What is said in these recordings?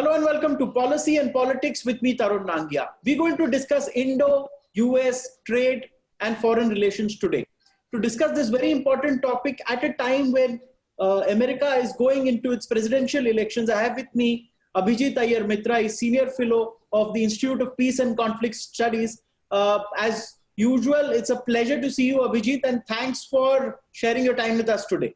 Hello and welcome to Policy and Politics with me, Tarun Nangia. We're going to discuss Indo-US trade and foreign relations today. To discuss this very important topic at a time when America is going into its presidential elections, I have with me Abhijit Iyer Mitra, is Senior Fellow of the Institute of Peace and Conflict Studies. As usual, it's a pleasure to see you, Abhijit, and thanks for sharing your time with us today.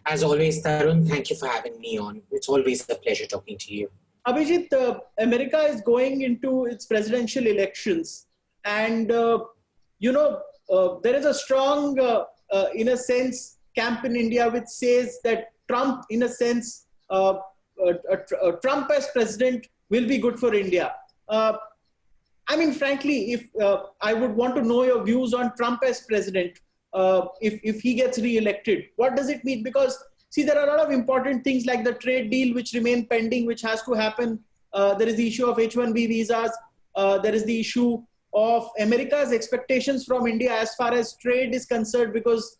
As always, Tarun, thank you for having me on. It's always a pleasure talking to you. Abhijit, America is going into its presidential elections, and there is a strong, in a sense, camp in India which says that Trump, in a sense, Trump as president will be good for India. I mean, frankly, if I would want to know your views on Trump as president, if he gets re-elected, what does it mean? Because, see, there are a lot of important things like the trade deal which remain pending, which has to happen. There is the issue of H-1B visas. There is the issue of America's expectations from India as far as trade is concerned, because,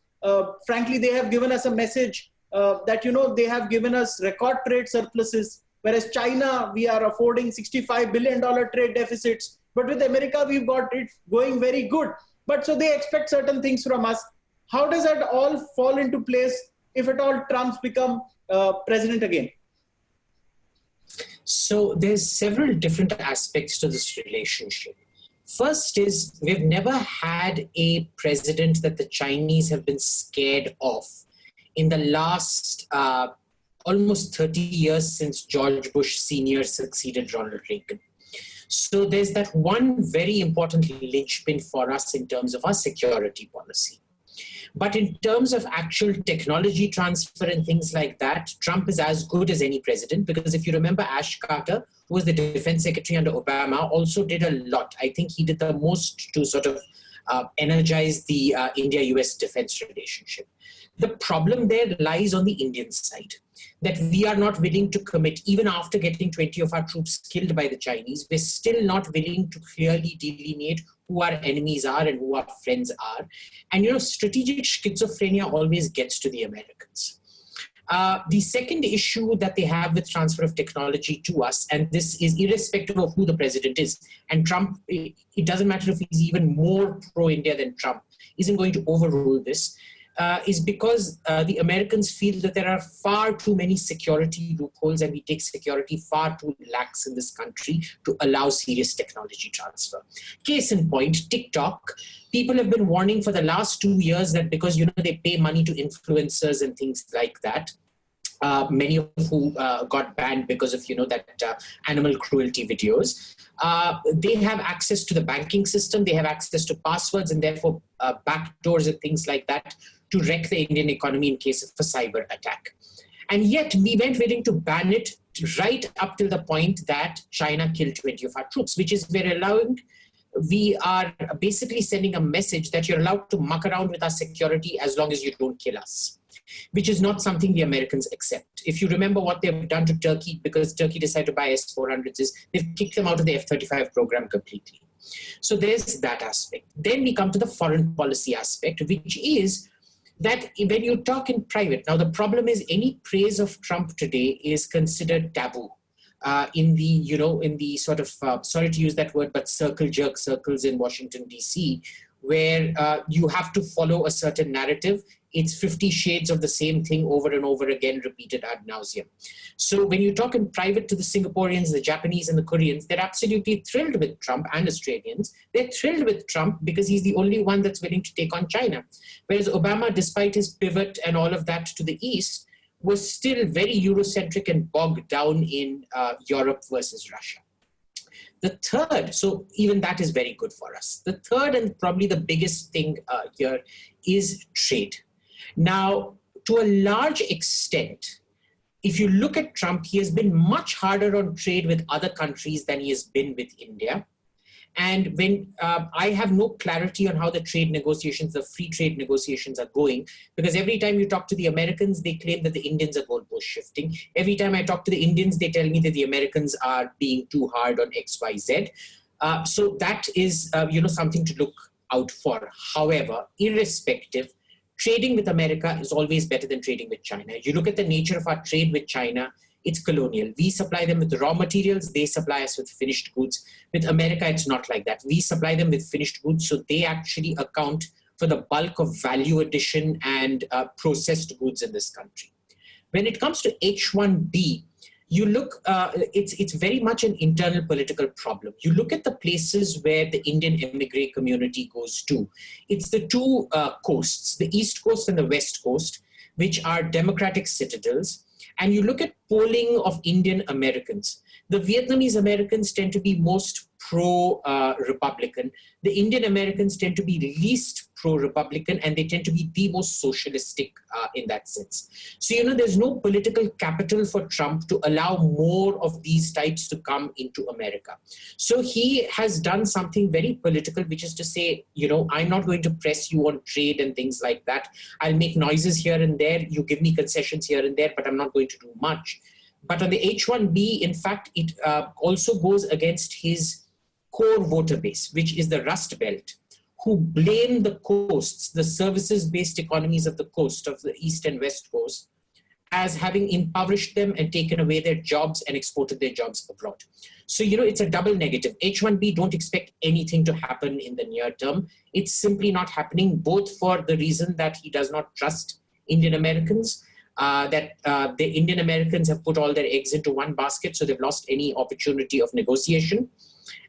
frankly, they have given us a message that, they have given us record trade surpluses, whereas China, we are affording $65 billion trade deficits. But with America, we've got it going very good. But so they expect certain things from us. How does that all fall into place if at all Trump's become president again? So there's several different aspects to this relationship. First is we've never had a president that the Chinese have been scared of in the last almost 30 years since George Bush Sr. succeeded Ronald Reagan. So there's that one very important linchpin for us in terms of our security policy. But in terms of actual technology transfer and things like that, Trump is as good as any president, because if you remember, Ash Carter, who was the defense secretary under Obama, also did a lot. I think he did the most to sort of energize the India-US defense relationship. The problem there lies on the Indian side, that we are not willing to commit. Even after getting 20 of our troops killed by the Chinese, we're still not willing to clearly delineate who our enemies are and who our friends are. And, strategic schizophrenia always gets to the Americans. The second issue that they have with transfer of technology to us, and this is irrespective of who the president is, and Trump, it doesn't matter if he's even more pro-India than Trump, isn't going to overrule this, is because the Americans feel that there are far too many security loopholes and we take security far too lax in this country to allow serious technology transfer. Case in point, TikTok. People have been warning for the last 2 years that because, they pay money to influencers and things like that, many of who got banned because of, that animal cruelty videos. They have access to the banking system, they have access to passwords and therefore backdoors and things like that to wreck the Indian economy in case of a cyber attack. And yet we weren't willing to ban it right up till the point that China killed 20 of our troops, which is we are basically sending a message that you're allowed to muck around with our security as long as you don't kill us, which is not something the Americans accept. If you remember what they've done to Turkey, because Turkey decided to buy S-400s, is they've kicked them out of the F-35 program completely. So there's that aspect. Then we come to the foreign policy aspect, which is that when you talk in private, now the problem is any praise of Trump today is considered taboo. In the sort of, sorry to use that word, but circle jerk circles in Washington, D.C., where you have to follow a certain narrative. It's 50 shades of the same thing over and over again, repeated ad nauseum. So when you talk in private to the Singaporeans, the Japanese and the Koreans, they're absolutely thrilled with Trump, and Australians. They're thrilled with Trump because he's the only one that's willing to take on China. Whereas Obama, despite his pivot and all of that to the East, was still very Eurocentric and bogged down in Europe versus Russia. The third, so even that is very good for us. The third and probably the biggest thing here is trade. Now, to a large extent, if you look at Trump, he has been much harder on trade with other countries than he has been with India. And when I have no clarity on how the trade negotiations, the free trade negotiations are going, because every time you talk to the Americans, they claim that the Indians are goalpost shifting. Every time I talk to the Indians, they tell me that the Americans are being too hard on X, Y, Z. So that is, something to look out for. However, irrespective, trading with America is always better than trading with China. You look at the nature of our trade with China, it's colonial. We supply them with raw materials, they supply us with finished goods. With America, it's not like that. We supply them with finished goods, so they actually account for the bulk of value addition and processed goods in this country. When it comes to H-1B, you look, it's very much an internal political problem. You look at the places where the Indian immigrant community goes to. It's the two coasts, the East Coast and the West Coast, which are democratic citadels. And you look at polling of Indian Americans. The Vietnamese Americans tend to be most pro-Republican. The Indian Americans tend to be least pro-Republican, and they tend to be the most socialistic in that sense. So, there's no political capital for Trump to allow more of these types to come into America. So he has done something very political, which is to say, I'm not going to press you on trade and things like that. I'll make noises here and there. You give me concessions here and there, but I'm not going to do much. But on the H-1B, in fact, it also goes against his core voter base, which is the Rust Belt, who blame the coasts, the services-based economies of the coast, of the East and West Coast, as having impoverished them and taken away their jobs and exported their jobs abroad. So, it's a double negative. H-1B, don't expect anything to happen in the near term. It's simply not happening, both for the reason that he does not trust Indian Americans, that the Indian Americans have put all their eggs into one basket, so they've lost any opportunity of negotiation.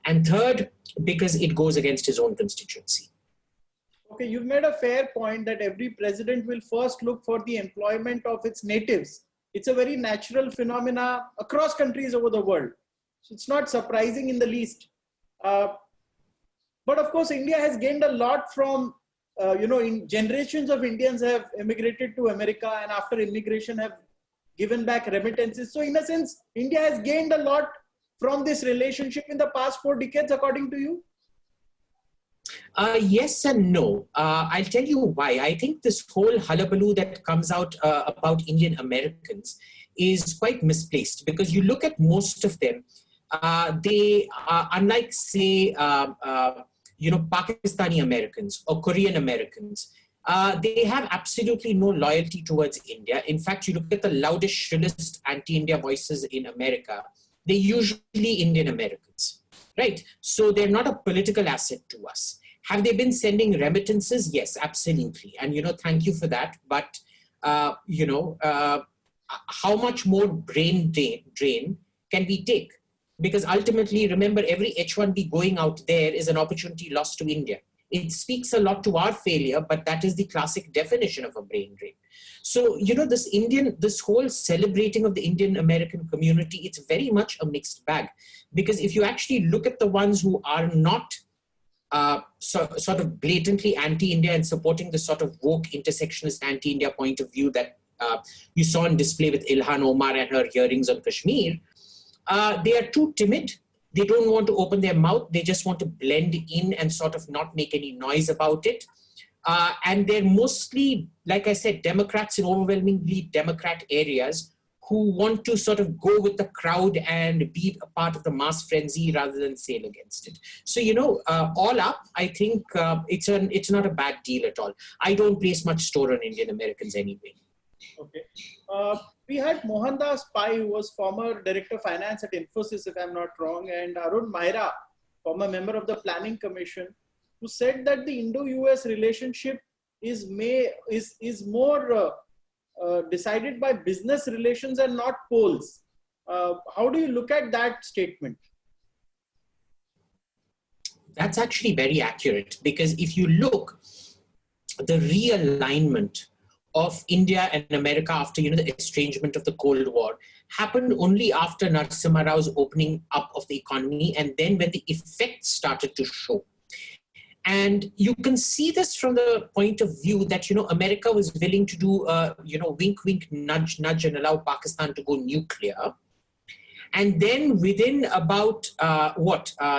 And third, because it goes against his own constituency. Okay, you've made a fair point that every president will first look for the employment of its natives. It's a very natural phenomena across countries over the world. So it's not surprising in the least. But of course, India has gained a lot from, in generations of Indians have immigrated to America, and after immigration have given back remittances. So in a sense, India has gained a lot from this relationship in the past 4 decades, according to you? Yes and no. I'll tell you why. I think this whole hullabaloo that comes out about Indian Americans is quite misplaced, because you look at most of them, they are, unlike, say, Pakistani Americans or Korean Americans, they have absolutely no loyalty towards India. In fact, you look at the loudest, shrillest anti-India voices in America, they're usually Indian Americans, right? So they're not a political asset to us. Have they been sending remittances? Yes, absolutely. And, thank you for that. But, how much more brain drain can we take? Because ultimately, remember, every H-1B going out there is an opportunity lost to India. It speaks a lot to our failure, but that is the classic definition of a brain drain. So, this whole celebrating of the Indian American community, it's very much a mixed bag. Because if you actually look at the ones who are not sort of blatantly anti-India and supporting the sort of woke intersectionist anti-India point of view that you saw on display with Ilhan Omar and her hearings on Kashmir, they are too timid. They don't want to open their mouth. They just want to blend in and sort of not make any noise about it. And they're mostly, like I said, Democrats in overwhelmingly Democrat areas who want to sort of go with the crowd and be a part of the mass frenzy rather than sail against it. So, all up, I think it's not a bad deal at all. I don't place much store on Indian Americans anyway. Okay. We had Mohandas Pai, who was former Director of Finance at Infosys, if I'm not wrong, and Arun Maira, former member of the Planning Commission, who said that the Indo-US relationship is more decided by business relations and not polls. How do you look at that statement? That's actually very accurate, because if you look, the realignment of India and America after, the estrangement of the Cold War happened only after Narasimha Rao's opening up of the economy, and then when the effects started to show. And you can see this from the point of view that, America was willing to do, wink, wink, nudge, nudge, and allow Pakistan to go nuclear. And then within about,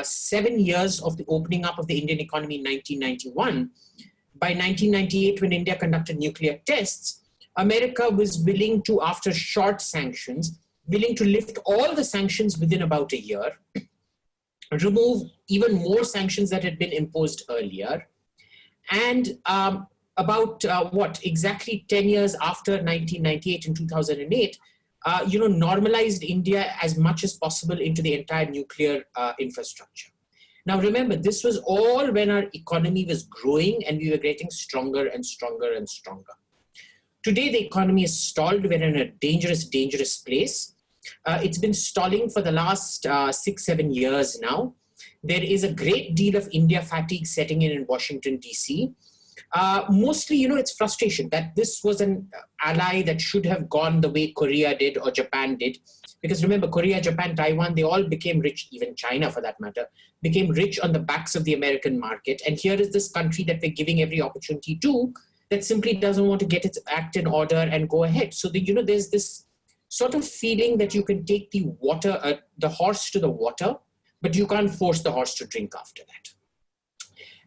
7 years of the opening up of the Indian economy in 1991, by 1998, when India conducted nuclear tests, America was willing to, after short sanctions, willing to lift all the sanctions within about a year, remove even more sanctions that had been imposed earlier. And exactly 10 years after 1998 in 2008, normalized India as much as possible into the entire nuclear infrastructure. Now, remember, this was all when our economy was growing and we were getting stronger and stronger and stronger. Today, the economy is stalled. We're in a dangerous, dangerous place. It's been stalling for the last 6-7 years now. There is a great deal of India fatigue setting in Washington, D.C. Mostly, it's frustration that this was an ally that should have gone the way Korea did or Japan did. Because remember, Korea, Japan, Taiwan, they all became rich, even China for that matter, became rich on the backs of the American market. And here is this country that we're giving every opportunity to that simply doesn't want to get its act in order and go ahead. So, there's this sort of feeling that you can take the horse to the water, but you can't force the horse to drink after that.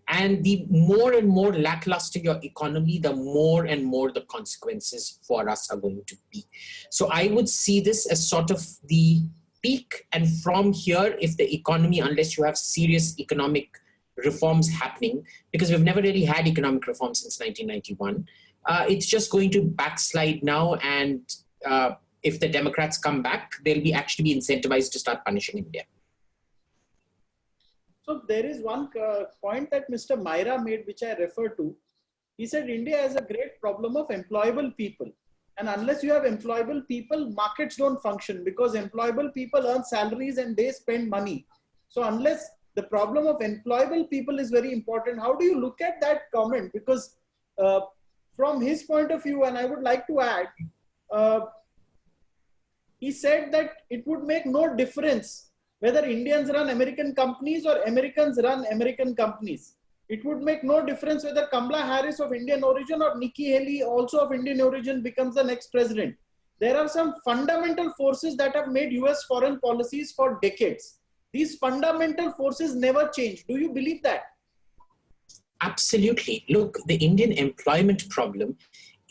And the more and more lackluster your economy, the more and more the consequences for us are going to be. So I would see this as sort of the peak. And from here, if the economy, unless you have serious economic reforms happening, because we've never really had economic reforms since 1991, it's just going to backslide now. And if the Democrats come back, they'll actually be incentivized to start punishing India. So there is one point that Mr. Myra made, which I refer to. He said India has a great problem of employable people. And unless you have employable people, markets don't function because employable people earn salaries and they spend money. So unless the problem of employable people is very important, how do you look at that comment? Because from his point of view, and I would like to add, he said that it would make no difference whether Indians run American companies or Americans run American companies. It would make no difference whether Kamala Harris of Indian origin or Nikki Haley, also of Indian origin, becomes the next president. There are some fundamental forces that have made US foreign policies for decades. These fundamental forces never change. Do you believe that? Absolutely. Look, the Indian employment problem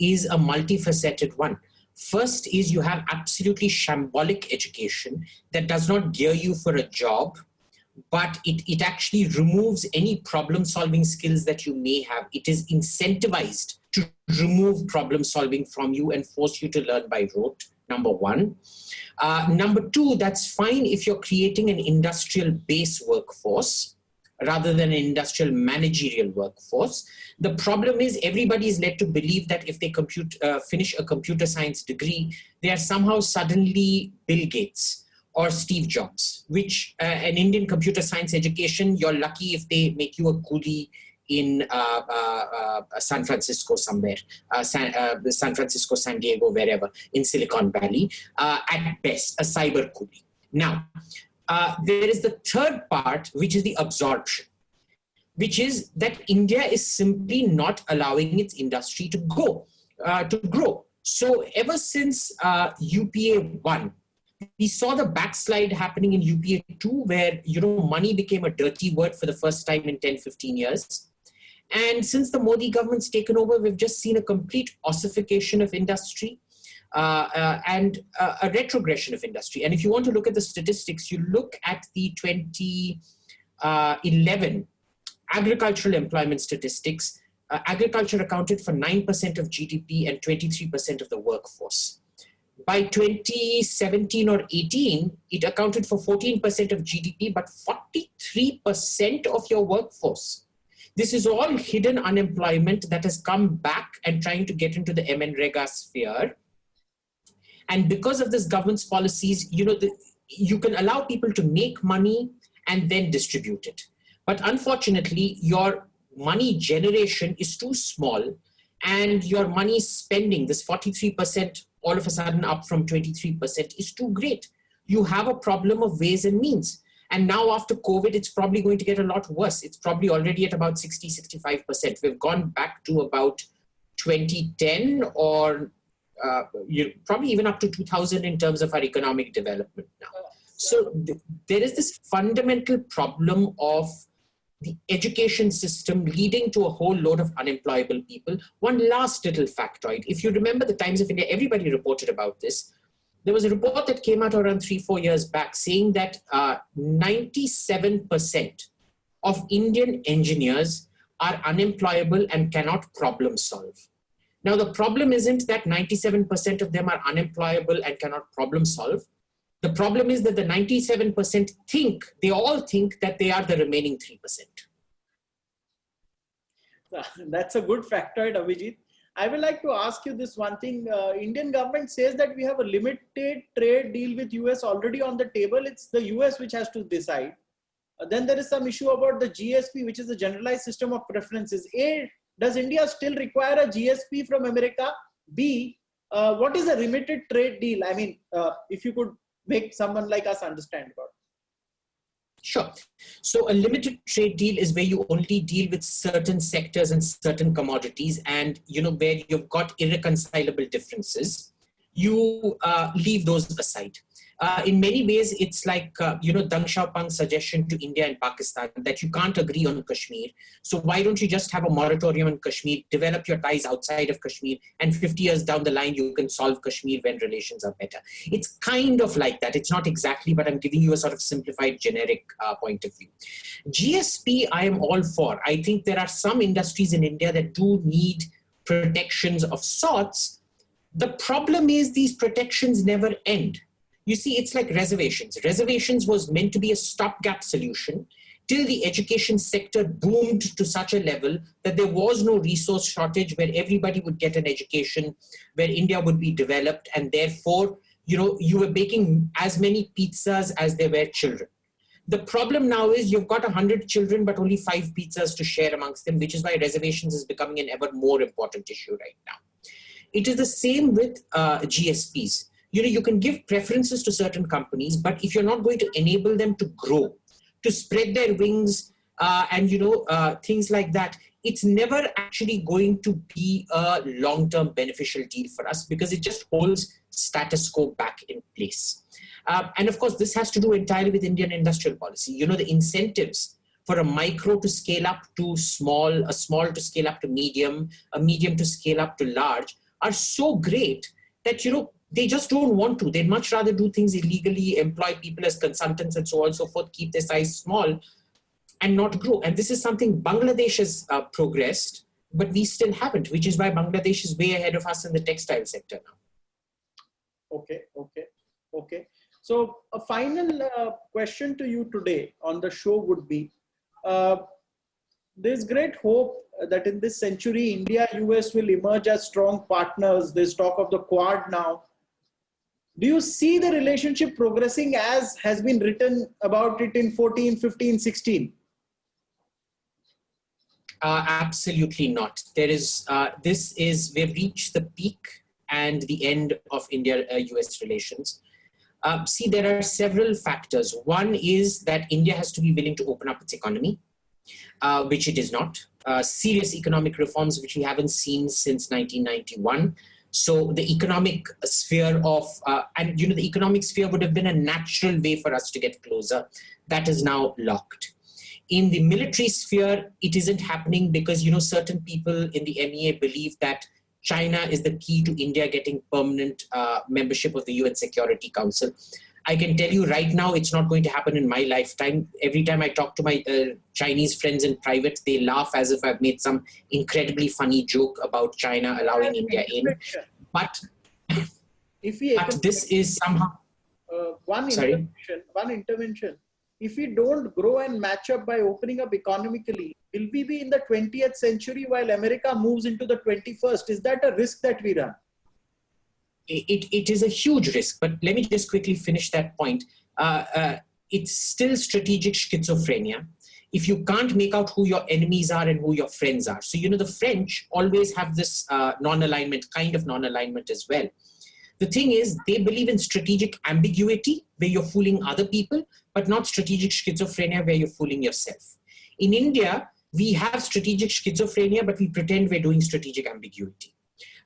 is a multifaceted one. First is you have absolutely shambolic education that does not gear you for a job, but it actually removes any problem-solving skills that you may have. It is incentivized to remove problem-solving from you and force you to learn by rote, number one. Number two, that's fine if you're creating an industrial base workforce rather than an industrial managerial workforce. The problem is everybody is led to believe that if they finish a computer science degree, they are somehow suddenly Bill Gates or Steve Jobs, which an Indian computer science education, you're lucky if they make you a coolie in San Francisco somewhere, San Francisco, San Diego, wherever, in Silicon Valley, at best, a cyber coolie. Now, there is the third part, which is the absorption, which is that India is simply not allowing its industry to grow. So ever since UPA 1, we saw the backslide happening in UPA 2, where money became a dirty word for the first time in 10-15 years. And since the Modi government's taken over, we've just seen a complete ossification of industry. And a retrogression of industry. And if you want to look at the statistics, you look at the 2011 agricultural employment statistics. Agriculture accounted for 9% of GDP and 23% of the workforce. By 2017 or 18, it accounted for 14% of GDP, but 43% of your workforce. This is all hidden unemployment that has come back and trying to get into the MNREGA sphere. And because of this government's policies, you can allow people to make money and then distribute it. But unfortunately, your money generation is too small and your money spending, this 43% all of a sudden up from 23% is too great. You have a problem of ways and means. And now after COVID, it's probably going to get a lot worse. It's probably already at about 60-65%. We've gone back to about 2010 or probably even up to 2000 in terms of our economic development now. So there is this fundamental problem of the education system leading to a whole load of unemployable people. One last little factoid. If you remember the Times of India, everybody reported about this. There was a report that came out around 3-4 years back saying that 97% of Indian engineers are unemployable and cannot problem solve. Now, the problem isn't that 97% of them are unemployable and cannot problem solve. The problem is that the 97% they all think that they are the remaining 3%. That's a good factoid, Abhijit. I would like to ask you this one thing. Indian government says that we have a limited trade deal with US already on the table. It's the US which has to decide. Then there is some issue about the GSP, which is the generalized system of preferences. A, does India still require a GSP from America? B, what is a limited trade deal? I mean, if you could make someone like us understand about it. Sure. So a limited trade deal is where you only deal with certain sectors and certain commodities, and where you've got irreconcilable differences, you leave those aside. In many ways, it's like, Deng Xiaoping's suggestion to India and Pakistan that you can't agree on Kashmir. So why don't you just have a moratorium on Kashmir, develop your ties outside of Kashmir, and 50 years down the line, you can solve Kashmir when relations are better. It's kind of like that. It's not exactly, but I'm giving you a sort of simplified, generic point of view. GSP, I am all for. I think there are some industries in India that do need protections of sorts. The problem is these protections never end. You see, it's like reservations. Reservations was meant to be a stopgap solution till the education sector boomed to such a level that there was no resource shortage, where everybody would get an education, where India would be developed, and therefore, you were baking as many pizzas as there were children. The problem now is you've got 100 children, but only 5 pizzas to share amongst them, which is why reservations is becoming an ever more important issue right now. It is the same with GSPs. You can give preferences to certain companies, but if you're not going to enable them to grow, to spread their wings, and things like that, it's never actually going to be a long-term beneficial deal for us, because it just holds status quo back in place. And of course, this has to do entirely with Indian industrial policy. The incentives for a micro to scale up to small, a small to scale up to medium, a medium to scale up to large are so great that, they just don't want to. They'd much rather do things illegally, employ people as consultants and so on and so forth, keep their size small and not grow. And this is something Bangladesh has progressed, but we still haven't, which is why Bangladesh is way ahead of us in the textile sector now. Okay. So a final question to you today on the show would be, there's great hope that in this century, India, US will emerge as strong partners. There's talk of the Quad now. Do you see the relationship progressing as has been written about it in 14, 15, 16? Absolutely not. We've reached the peak and the end of India-US relations. See, there are several factors. One is that India has to be willing to open up its economy, which it is not. Serious economic reforms, which we haven't seen since 1991. So the economic sphere the economic sphere would have been a natural way for us to get closer. That is now locked. In the military sphere, it isn't happening because, certain people in the MEA believe that China is the key to India getting permanent membership of the UN Security Council. I can tell you right now, it's not going to happen in my lifetime. Every time I talk to my Chinese friends in private, they laugh as if I've made some incredibly funny joke about China allowing India in. But this is somehow... One intervention. If we don't grow and match up by opening up economically, will we be in the 20th century while America moves into the 21st? Is that a risk that we run? It is a huge risk, but let me just quickly finish that point. It's still strategic schizophrenia. If you can't make out who your enemies are and who your friends are. So, the French always have this non-alignment as well. The thing is, they believe in strategic ambiguity, where you're fooling other people, but not strategic schizophrenia, where you're fooling yourself. In India, we have strategic schizophrenia, but we pretend we're doing strategic ambiguity.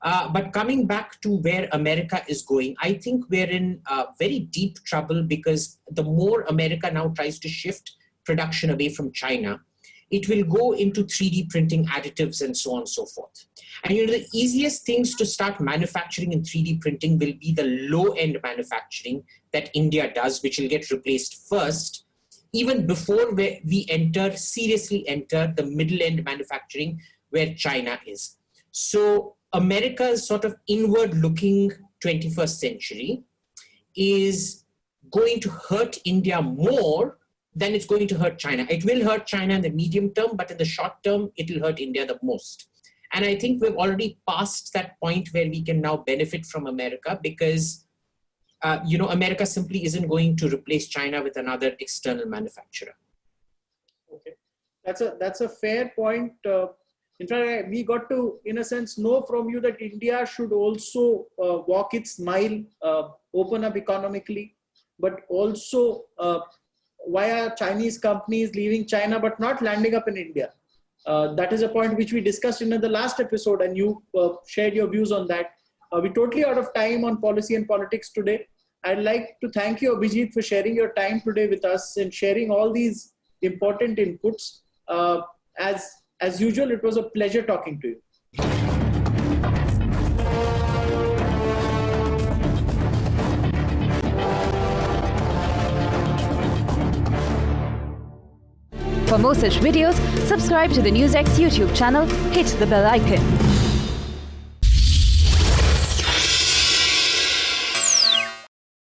But coming back to where America is going, I think we're in very deep trouble, because the more America now tries to shift production away from China, it will go into 3D printing additives and so on and so forth. And the easiest things to start manufacturing in 3D printing will be the low-end manufacturing that India does, which will get replaced first, even before we seriously enter the middle-end manufacturing where China is. So America's sort of inward-looking 21st century is going to hurt India more than it's going to hurt China. It will hurt China in the medium term, but in the short term, it will hurt India the most. And I think we've already passed that point where we can now benefit from America because, America simply isn't going to replace China with another external manufacturer. Okay, that's a fair point. In fact, we got to, in a sense, know from you that India should also walk its mile, open up economically, but also why are Chinese companies leaving China but not landing up in India? That is a point which we discussed in the last episode, and you shared your views on that. We're totally out of time on policy and politics today. I'd like to thank you, Abhijit, for sharing your time today with us and sharing all these important inputs. As usual, it was a pleasure talking to you. For more such videos, subscribe to the NewsX YouTube channel, hit the bell icon.